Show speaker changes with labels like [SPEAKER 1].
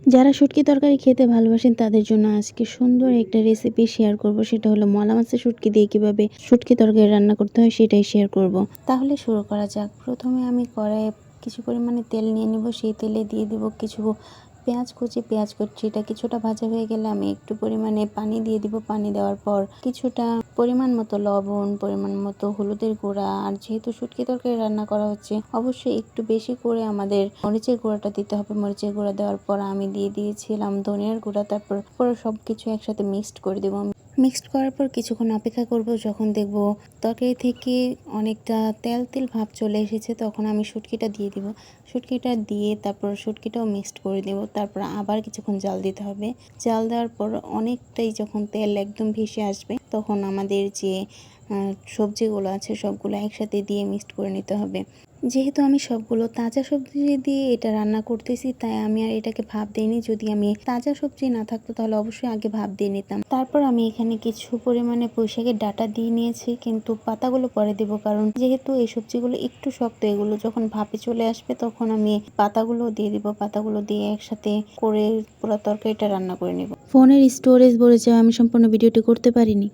[SPEAKER 1] যারা শুটকি তরকারি খেতে ভালোবাসেন তাদের জন্য আজকে সুন্দর একটা রেসিপি শেয়ার করব। সেটা হলো মলা মাছের শুটকি দিয়ে কিভাবে শুটকি তরকারি রান্না করতে হয় সেটাই শেয়ার করব। তাহলে শুরু করা যাক। প্রথমে আমি কড়াইয়ে কিছু পরিমাণে তেল নিয়ে নেব। সেই তেলে দিয়ে দিব কিছু পেঁয়াজ কুচি। এটা কিছুটা ভাজা হয়ে গেলে আমি একটু পরিমাণে পানি দিয়ে দিব। পানি দেওয়ার পর কিছুটা পরিমাণ মতো লবণ, পরিমাণ মতো হলুদের গুঁড়া, আর যেহেতু শুটকি তরকারি রান্না করা হচ্ছে অবশ্যই একটু বেশি করে আমাদের মরিচের গুঁড়াটা দিতে হবে। মরিচের গুঁড়া দেওয়ার পর আমি দিয়ে দিয়েছিলাম ধনিয়ার গুঁড়া। তারপর পুরো সব কিছু একসাথে মিক্সড করে দেবো। মিক্সড করার পর কিছুক্ষণ অপেক্ষা করব। যখন দেখব তরকারি থেকে অনেকটা তেল তেল ভাব চলে এসেছে তখন আমি শুটকিটা দিয়ে দিব। শুটকিটা দিয়ে তারপর শুটকিটাও মিক্সড করে দেব। তারপর আবার কিছুক্ষণ জাল দিতে হবে। জাল দেওয়ার পর অনেকটাই যখন তেল একদম ভেসে আসবে তখন আমাদের যে সবজিগুলো আছে সবগুলো একসাথে দিয়ে মিক্সড করে নিতে হবে। যেহেতু আমি সবগুলো তাজা সবজি দিয়ে এটা রান্না করতেছি তাই আমি আর এটাকে ভাপ দিইনি। যদি আমি তাজা সবজি না থাকতো তাহলে অবশ্যই আগে ভাপ দিয়ে নিতাম। তারপর আমি এখানে কিছু পরিমাণে পুঁইশাকের ডাঁটা দিয়ে নিয়েছি, কিন্তু পাতাগুলো পরে দেব, কারণ যেহেতু এই সবজিগুলো একটু শক্ত, এগুলো যখন ভাপে চলে আসবে তখন আমি পাতাগুলো দিয়ে দিব। পাতাগুলো দিয়ে একসাথে করে পুরো তরকারিটা রান্না করে নেব। ফোনের স্টোরেজ ভরে যাওয়া আমি সম্পূর্ণ ভিডিওটি করতে পারিনি।